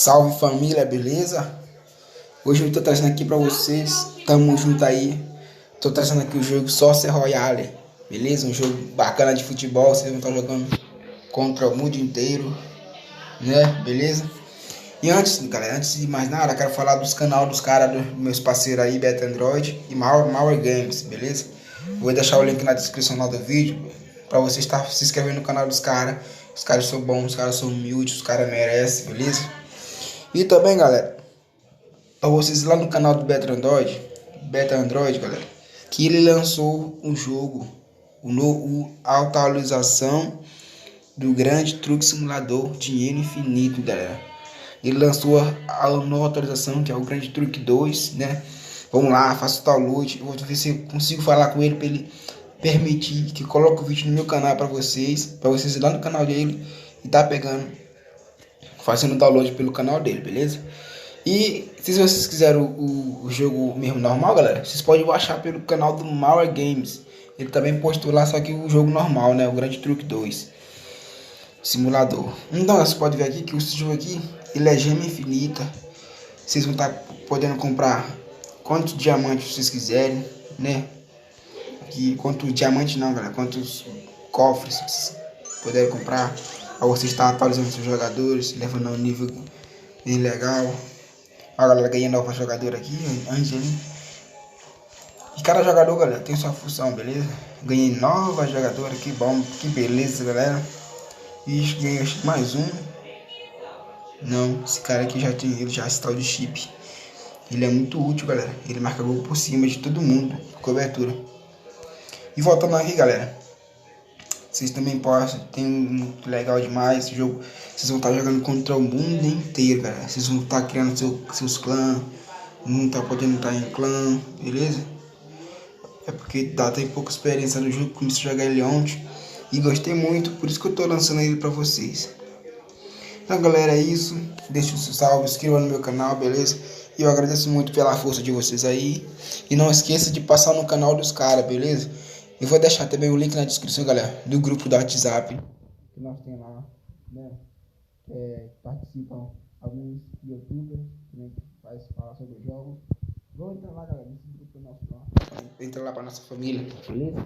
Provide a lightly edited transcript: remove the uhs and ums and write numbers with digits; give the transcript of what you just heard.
Salve família, beleza? Hoje eu tô trazendo aqui pra vocês, tamo junto aí. Tô trazendo aqui o jogo Soccer Royale, beleza? Um jogo bacana de futebol, vocês vão estar jogando contra o mundo inteiro, né? Beleza? E antes, galera, antes de mais nada, eu quero falar dos canais dos caras, dos meus parceiros aí, Beta Android e Mauer Games, beleza? Vou deixar o link na descrição lá do vídeo pra você estar se inscrevendo no canal dos caras. Os caras são bons, os caras são humildes, os caras merecem, beleza? E também, galera, para vocês lá no canal do Beta Android, galera, que ele lançou um jogo, a atualização do Grande Truque Simulador Dinheiro Infinito, galera. Ele lançou a nova atualização, que é o Grande Truque 2, né? Vamos lá, faça o download. Eu vou ver se eu consigo falar com ele para ele permitir que coloque o vídeo no meu canal para vocês ir lá no canal dele e tá pegando, fazendo o download pelo canal dele, beleza? E se vocês quiserem o jogo mesmo normal, galera, vocês podem baixar pelo canal do Mauer Games. Ele também postou lá, só que o jogo normal, né? O Grande Truque 2 Simulador. Então, vocês podem ver aqui que esse jogo aqui, ele é gema infinita. Vocês vão estar podendo comprar quantos diamantes vocês quiserem, né? Aqui, quantos diamantes não, galera, quantos cofres vocês puderem comprar. Para você estar atualizando seus jogadores, levando a um nível bem legal. A galera ganha nova jogadora aqui, Angelina. E cada jogador, galera, tem sua função, beleza? Ganhei nova jogadora, que bom, que beleza, galera. E ganhei mais um. Não, esse cara aqui já tem, ele já está de chip. Ele é muito útil, galera. Ele marca gol por cima de todo mundo, cobertura. E voltando aqui, galera, vocês também podem, tem muito legal demais esse jogo. Vocês vão estar jogando contra o mundo inteiro, galera. Vocês vão estar criando seus clãs. Não tá podendo estar em clã, beleza? É porque tem pouca experiência no jogo, comecei a jogar ele ontem e gostei muito, por isso que eu tô lançando ele pra vocês. Então, galera, é isso. Deixe o seu salve, se inscreva no meu canal, beleza? E eu agradeço muito pela força de vocês aí. E não esqueça de passar no canal dos caras, beleza? Eu vou deixar também o link na descrição, galera, do grupo do WhatsApp que nós temos lá, né? Participam alguns youtubers, né, que faz falar sobre jogos. Vamos entrar lá, galera, nesse grupo nosso lá. Entra lá pra nossa família, beleza?